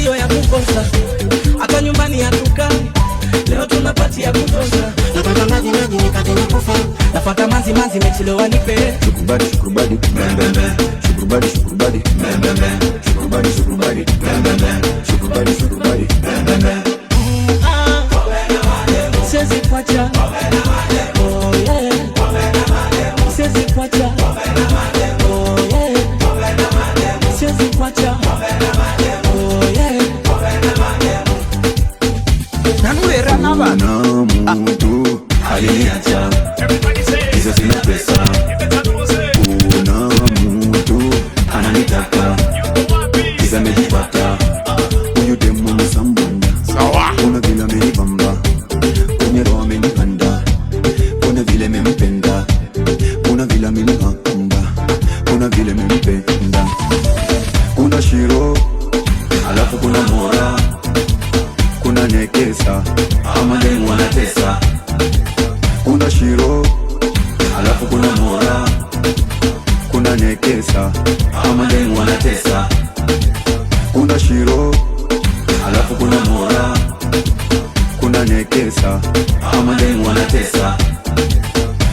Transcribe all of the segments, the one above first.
sio ya kukosa, hata nyumbani hatukai. Leo tunapati ya kutosha. Napata maji nikate nikufa. Nafuata manzi mechelewa nipe. Shukrubadi mbembembe. Shukrubadi mbembembe. Shukrubadi mbembembe. Siwezi kuacha. Oh yeah. Siwezi kuacha. Oh yeah. Siwezi kuacha. Oh yeah. Nanulera naba na mtu aliniacha. Hizo sina pesa. Kuna mtu ananitaka. Hizo amejipata. Huyu demu msambunda. Kuna vile amenibamba. Kwenye roho amenipanda. Kuna vile mempenda. Kuna vile amenipanda. Kuna vile mempenda. Kuna shiro. Alafu kuna mora. Kuna nekesa. Ama demu wanatesa. Kuna shiro. Alafu kuna mora. Kuna nekesa. Ama demu wanatesa. Kuna shiro. Alafu kuna mora. Kuna nekesa. Ama demu wanatesa.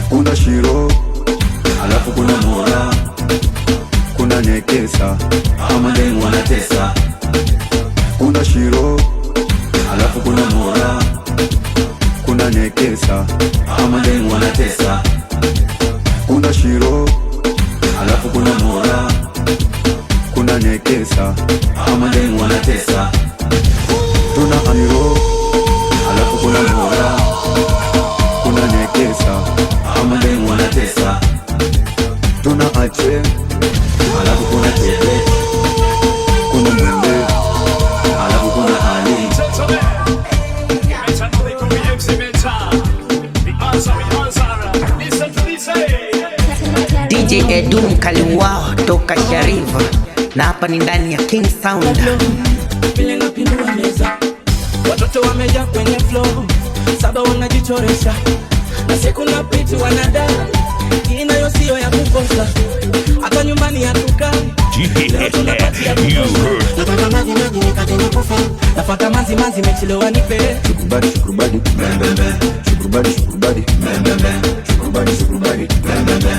Kuna shiro. Alafu kuna mora. Kuna nekesa. Ama demu wanatesa. Kuna shiro. Alafu kuna mora. Kuna nekesa. Ama demu wanatesa. Kuna shiro. Alafu kuna mora. Kuna nekesa. Ama demu wanatesa. Tuna amiro. Alafu kuna mora. Kuna nekesa. Ama demu wanatesa. Tuna ache. Alafu kuna tebe. Kuna mwembe. Alafu kuna hali. DJ Edu Mkaliwao toka Shariva. Na hapa ni ndani ya King Sound. Vile napindua meza, watoto wameja kwenye flow, saba wanajichoresha, na siku na piti wanadai. Inayo sio ya kukosa, hata nyumbani hatukai. Leo tunapati ya kutosha. Napata maji nikate nikufa. Nafuata manzi mechelewa nipe. Shukrubadi mbembembe. Shukrubadi mbembembe. Shukrubadi mbembembe.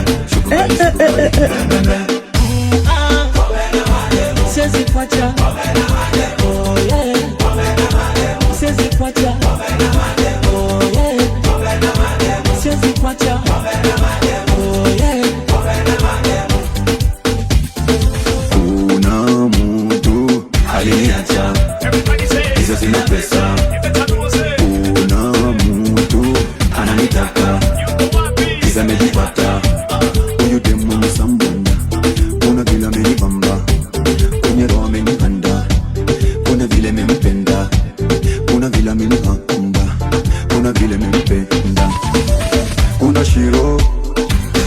Siwezi kuacha. Oh yeah. Siwezi kuacha. Oh yeah. Siwezi kuacha. Oh yeah. Kuna mtu aliniacha. Hizo sina pesa. Kuna mtu ananitaka. Hizo amejipata. Huyu demu msambunda. Kuna vile amenibamba. Kwenye roho amenipanda. Kuna vile mempenda. Kuna vile amenipanda. Kuna vile mempenda. Kuna shiro.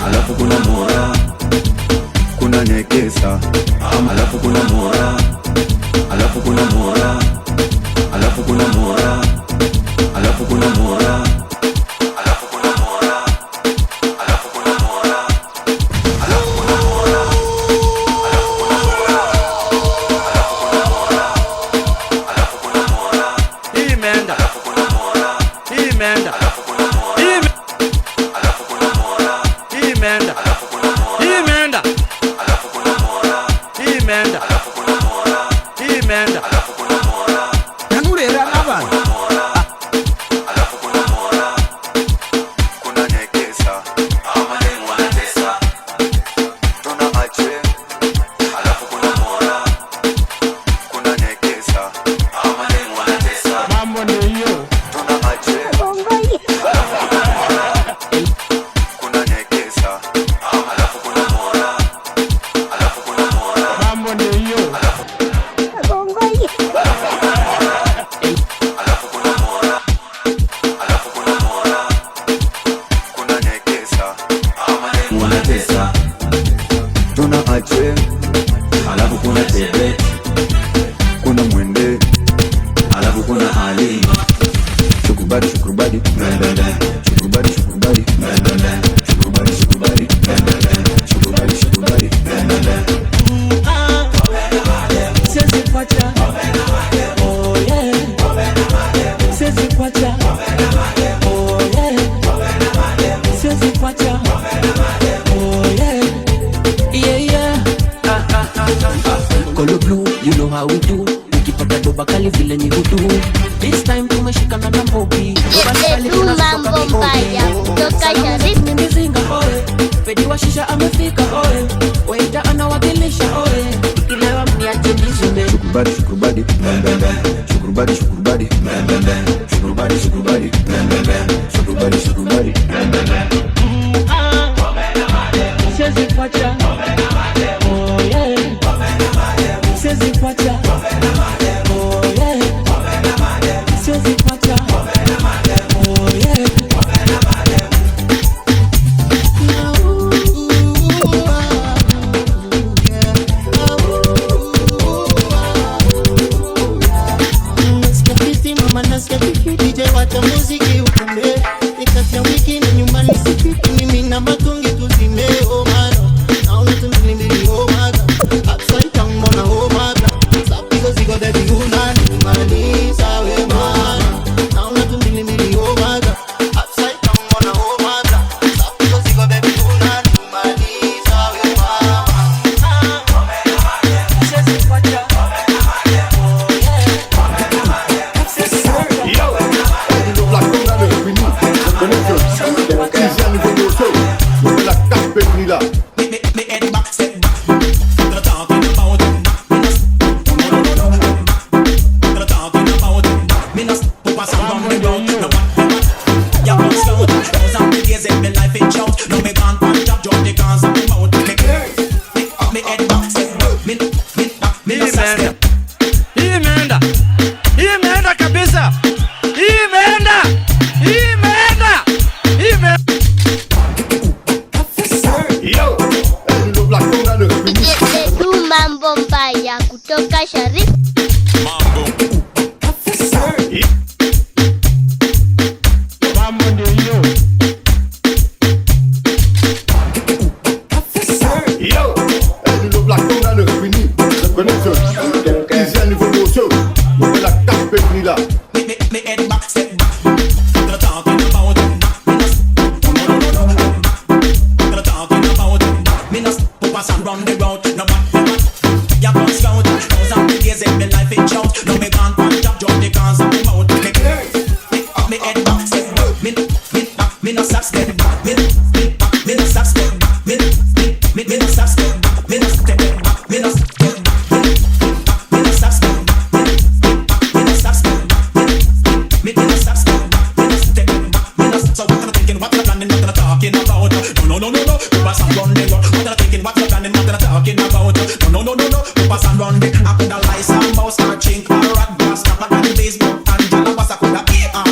Alafu kuna mora. Kuna nekesa. Alafu kuna mora. Alafu kuna mora. Alafu kuna mora. Alafu kuna mora. Alafu kuna mora. Alafu kuna mora. Alafu kuna mora. Alafu kuna mora. Alafu kuna mora. Alafu kuna mora. Hii imeenda. Alafu kuna mora. Hii imeenda. Alafu kuna mora. Alafu kuna mora. Hii imeenda. Alafu kuna mora. Hii imeenda. Alafu kuna mora. Hii imeenda. Alafu kuna mora. Hii imeenda. Alafu kuna mora. Nanulera naba Alafu kuna mora. Kuna nekesa. Ama demu wanatesa. Tuna ache. Alafu kuna mora. Kuna nekesa. Ama demu wanatesa. Mambo ndio hiyo. Tuna ache. Kuna nekesa. Alafu kuna mora. Alafu kuna mora. Mambo ndio hiyo. Alafu doba kali vile ni hudu. This time tumeshikana na Mbogi. Mambo mbaya kutoka Sharif. Mizinga oe, pedi wa shisha amefika oe, waita anawakilisha oe, ikilewa mniache nizime. Shukrubadi, shukrubadi, bam bam bam. Shukrubadi, shukrubadi, bam bam bam. Shukrubadi, shukrubadi, bam bam bam. Shukrubadi, shukrubadi, bam bam bam. Siwezi kuacha, oh yeah. Siwezi kuacha, oh yeah. Siwezi kuacha, oh yeah. Nasikia kiki DJ wacha muziki ukunde. Nikati ya wiki na nyumbani sipiki. Mimi na matungi tuzime oh mano. Naona tumbilimbili oh maga. Upside down mbona oh maga. Sapigo zigo baby unani malisa we mana. Naona tumbilimbili oh maga. Upside down mbona oh maga. Sapigo zigo baby unani malisa we mana. Sisi kwacha. Me head back, step back. What I'm talking about. What I'm talking about. Me no put a song on the ground. No what? Yeah, I'm slow. Those are the days in my life in shout. No me gone one job, just the cause I'm out. Me head back, step back. Me no step. Imeenda kabisa. Imeenda. Mambo mbaya kutoka Sharif. Mambo ndio hiyo. Me head back, step back. What I'm talking about. What I'm talking about. Me no put a song round the road. No what? Yeah, I'm slow. Those are the days in my life in shout. No me gone one job, just the cause I'm out. Me head back, step back. Me no stop step back. Me no stop step back. Me no stop step back. Me no step back. Me no step back. Me no stop step back. Me no stop step back. Me no stop step back. Me no step back. Me no. So what I'm thinking, what I'm planning, what I'm talking about. No. Pass and run the road. What I'm thinking, what I'm planning, what I'm talking about. No. Pass and run the. I could have lice and mouse or chink or rat grass. Snap like the baseball and jala was I could have pick it back.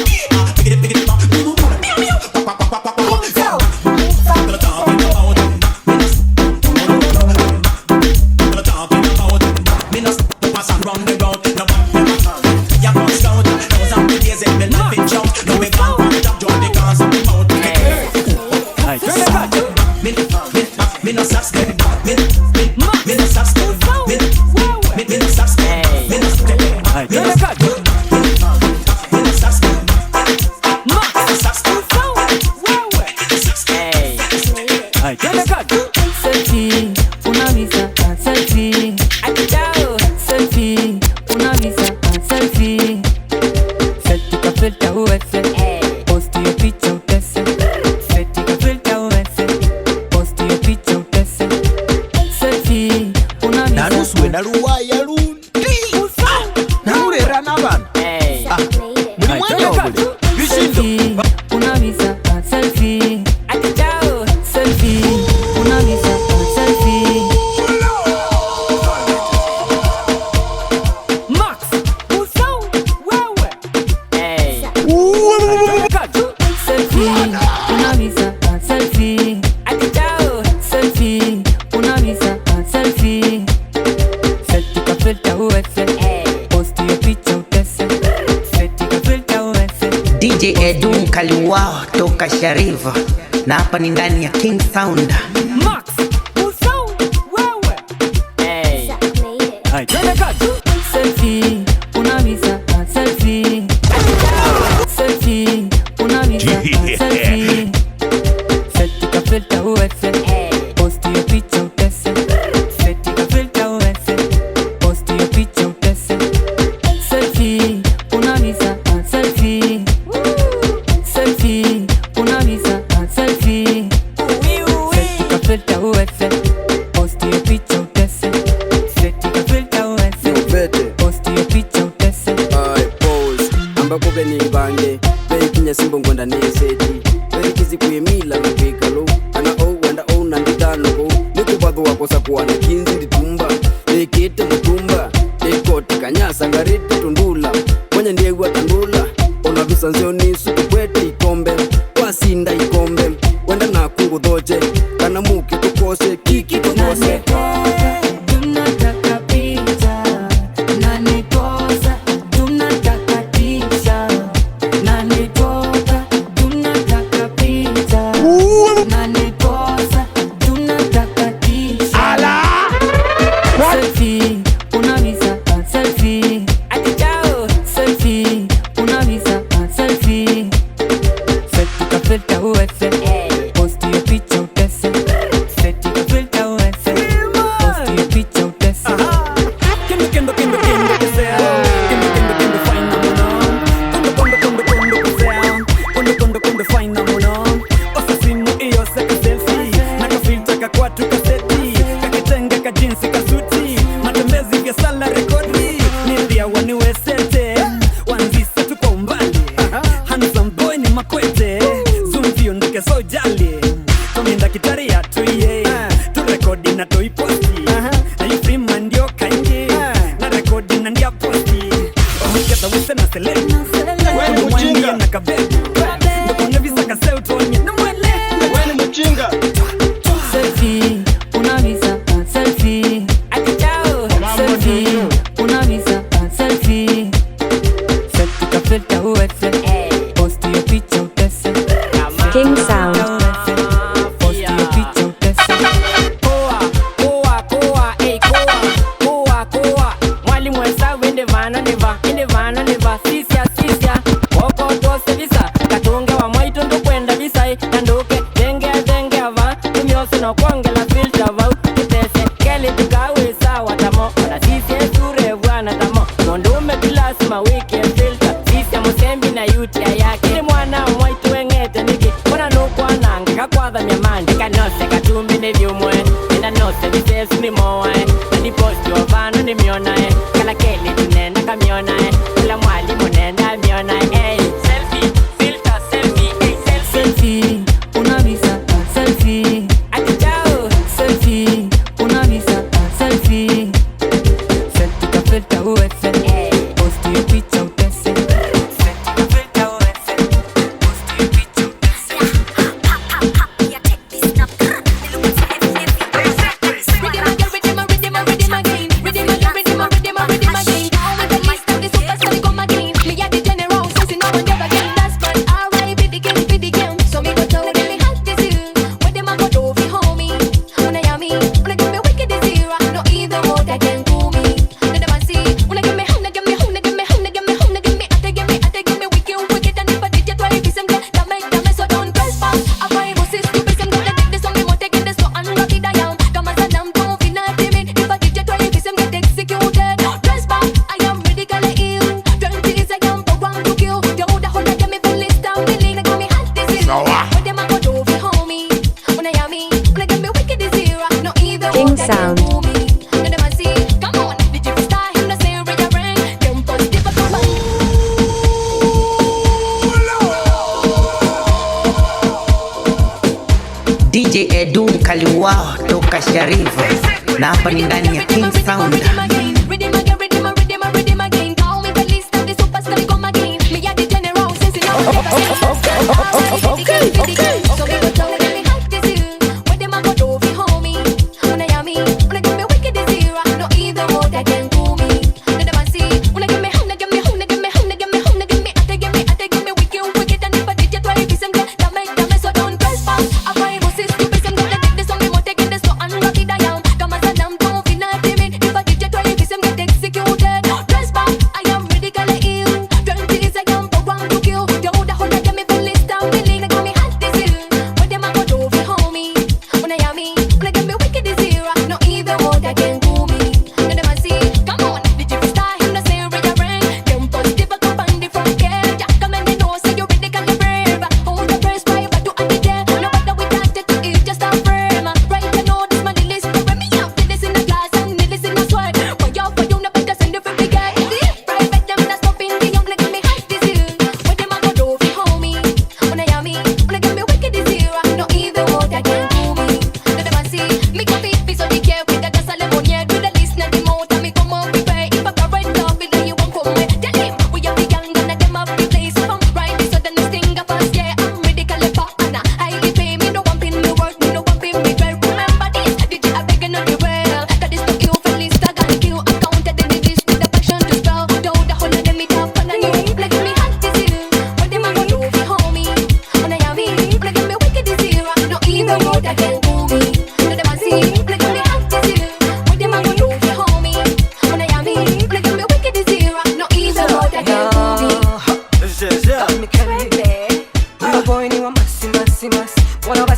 DJ Edu mkali wao toka Shariva, na hapa ni ndani ya King Sound. Max, wewe. Hey. Hai, twende kazi. Selfie, unavisa selfie. Selfie, unavisa selfie. Selfie ka filter uweze. Post your picture utese. Selfie ka filter uweze. Post your picture utese. Kemba kobe ni bange Bei kinya simbo ngwanda ni seti Bei kizi kuemila mpika lo Ana wenda nanditano ko Niku bado wakosa kuwana kinzi ditumba Bei kete mutumba Bei kote kanyasa ngarite tundula Mwenye ndiye gwa tandula Ona visanzio ni suku kwete ikombe Wasinda ikombe Wenda na kungu doje Kana muki tukose kiki tukose DJ Edu Kaliwao toka Sharifa na hapa ni ndani ya King Sound.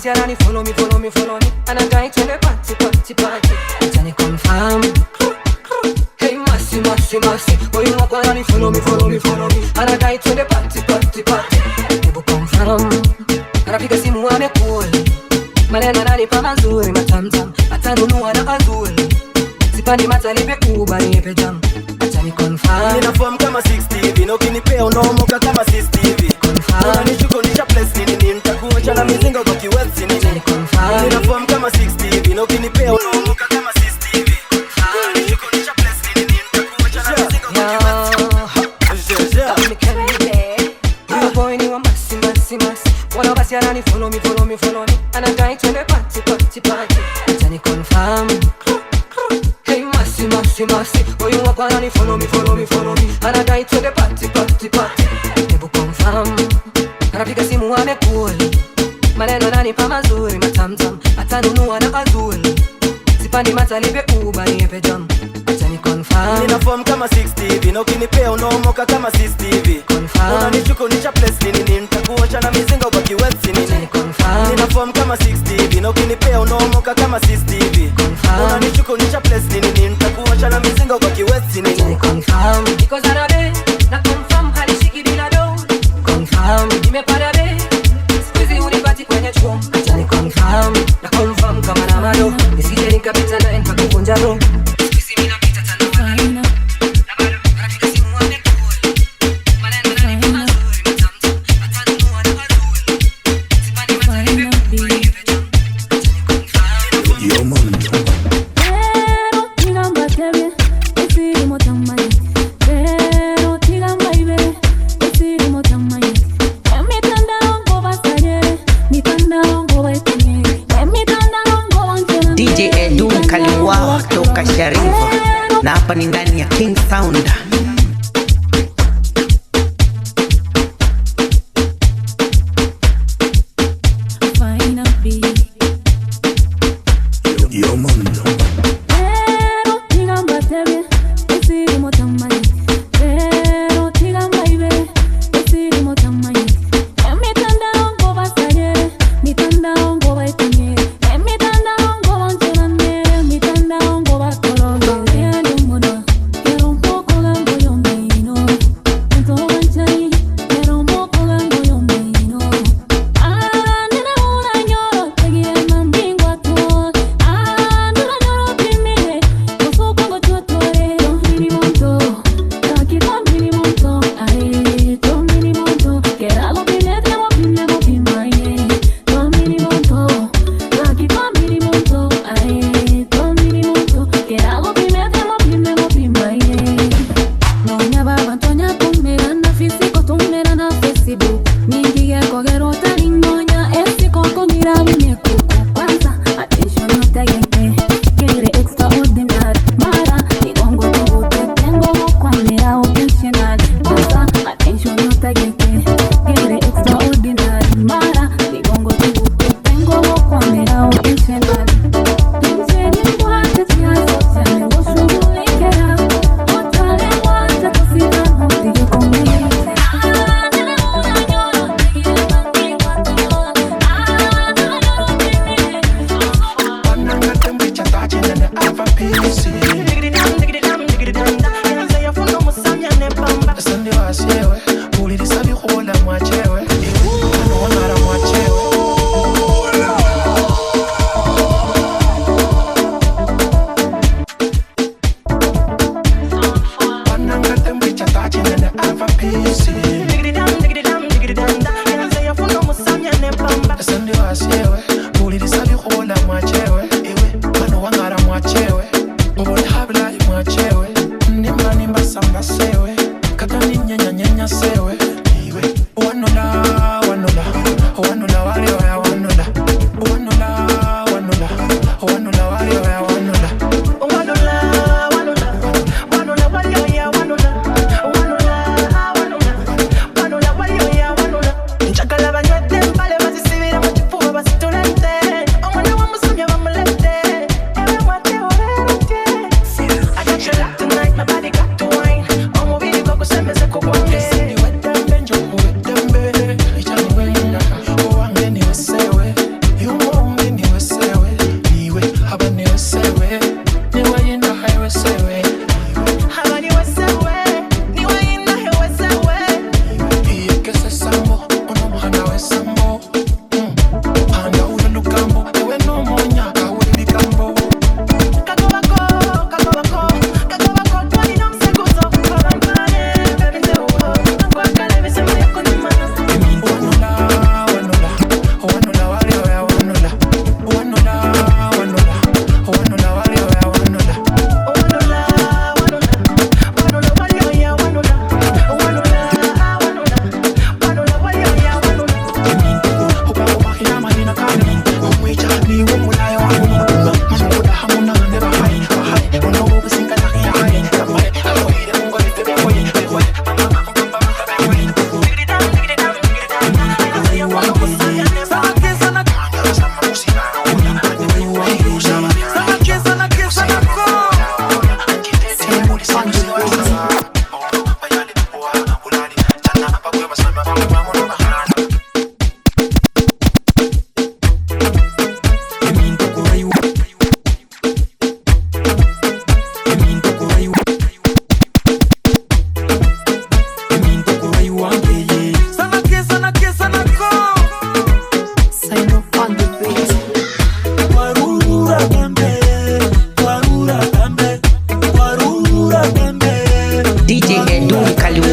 basiarani follow me. And I guy to the party. Johnny confirm. Hey, massy. Boy, you walk around and follow me. And I guy to the party. Hebu confirm. Anapiga simu amekula. Maneno ananipa mazuri matamtam. Atanunua na azuri. Sipandi matalipe Uber nipe jam. Johnny confirm. Nina form kama 60. Na ukinipea unaomoka kama 60. Confirm. Unanichuko nisha place nini. Nitakuacha na mizinga kwa kiwezi nini. Johnny confirm. Nina form kama 60. Na ukinipea unaomoka kama 60. Unanichuko nisha place nini. Nitakuacha na mizinga kwa kiwezi. You boy ni wa masi. Wanna basiarani follow me. And I guy to the party. Johnny confirm. Hey, massy. Boy, you walk around and follow me. And I guy to the party. Hebu confirm. Anapiga simu amekula. Maneno ananipa mazuri matamtam. Atanunua na azuri. Sipandi matalipe Uber nipe jam. Johnny confirm. Nina form kama 60. Na ukinipea unaomoka kama 60. Unanichuko nisha place nini. Nitakuacha na mizinga kwa kiwezi nini. Nina form kama 60. Na ukinipea unaomoka kama 60. Unanichuko nisha place nini. Nitakuacha na mizinga kwa kiwezi nini. Because anabe na confirm halishiki bila do. Confirm nimepata be. Squeezy unipati kwenye chom. Johnny confirm na confirm kama na mado. Nisije nikapita na nikakukunja bro. Squeezy mimi napita tano wala. Na bado anapiga simu amekula. Maneno ananipa mazuri matamtam. Atanunua na azuri. Sipandi matalipe Uber nipe jam. Johnny confirm. Yo man. DJ Edu Kaliwa toka Sharifa na hapa ni ndani ya King Sound. Yo man.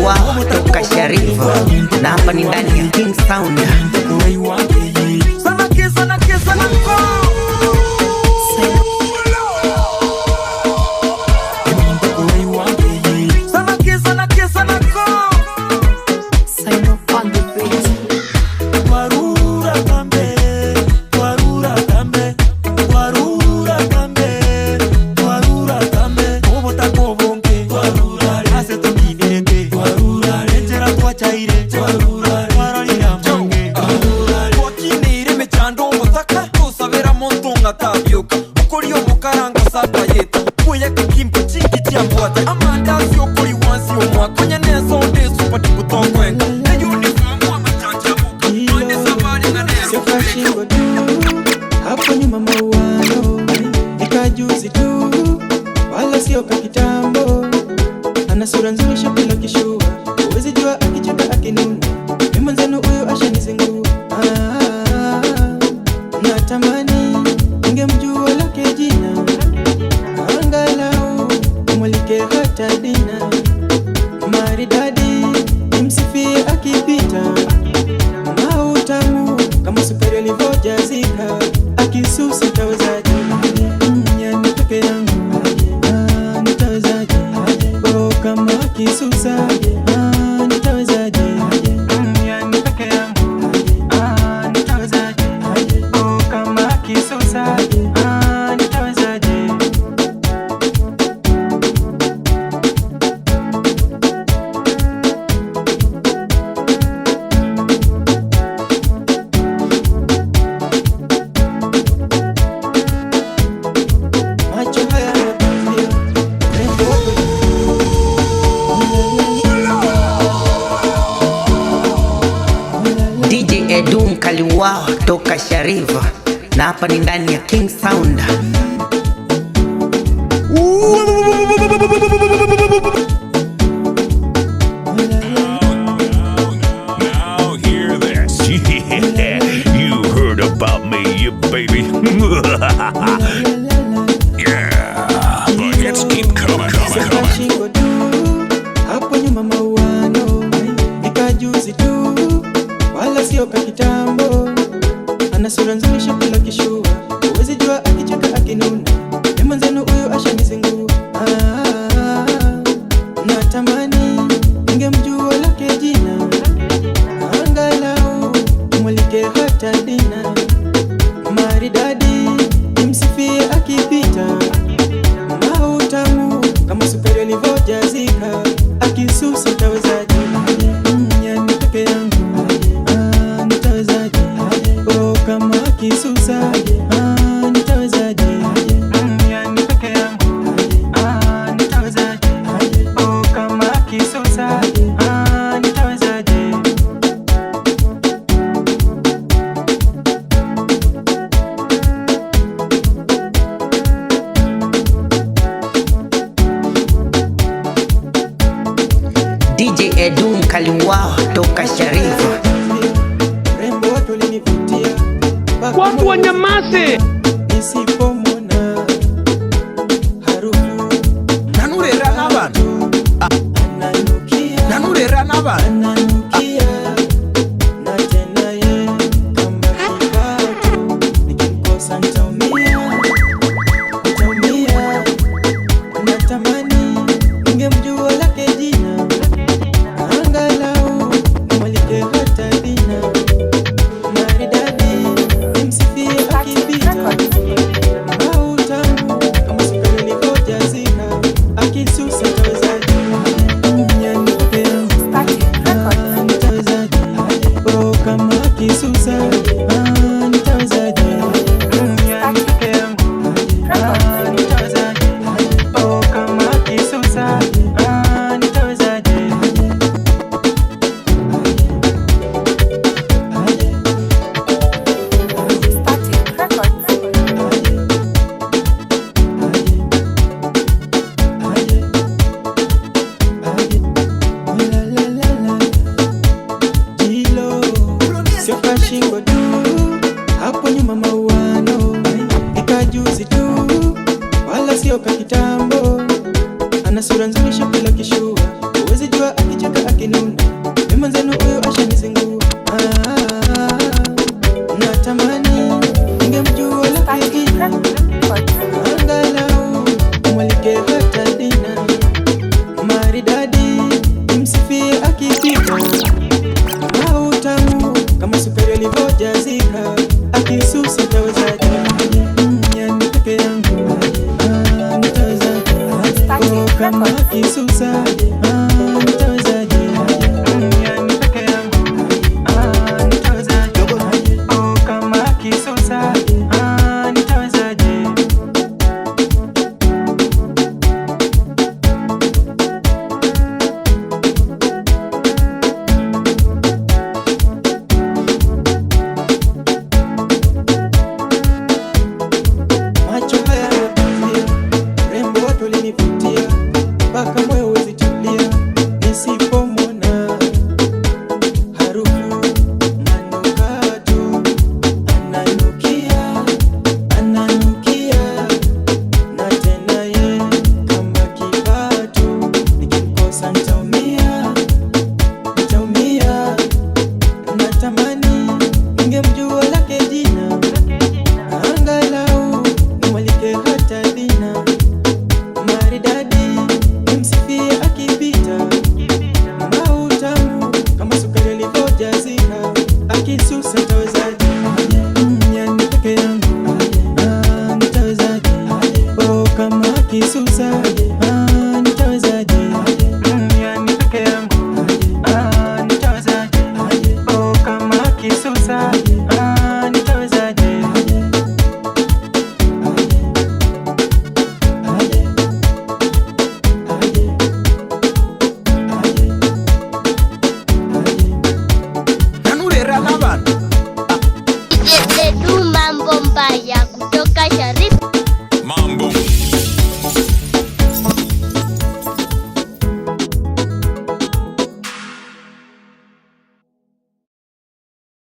Kaliwao toka Sharifu, na hapa ni ndani ya King Sound. Kaliwao toka Sharifu, na hapa ni ndani ya King Sound. Now hear this. You heard about me, you baby. Yeah, but let's keep coming. Hapo nyuma mauano nikajuzi tu, wala sio kitambo. Ana sura nzuri shapila kishua, uwezi jua akicheka akinuna, ni mwanzenu huyo ashanizingua. Natamani ningemjua lake jina, angalau tumwalike hata dina. Maridadi nimsifie akipita, mautamu kama sukari alivyojazika, akisusa tawezaje? Yani peke yangu nitawezaje? Oh, kama akisusa nitawezaje? Yani peke yangu nitawezaje? Oh, kama akisusa nitawezaje? DJ Edu Kaliwao toka Sharifu. Watu wanyamaze nisipomwona, harufu nanurera n'abantu ananukia, nanurera n'abantu ananukia na tena ye kama kibao, nikimkosa nitaumia, nitaumia. Natamani ningemjua lake jina, angalau nimwalike hata dina. Maridadi nimsifie akipita, mautamu kama sukari alivyojazika, akisusa tawezaje? Yani peke yangu mbaya kutoka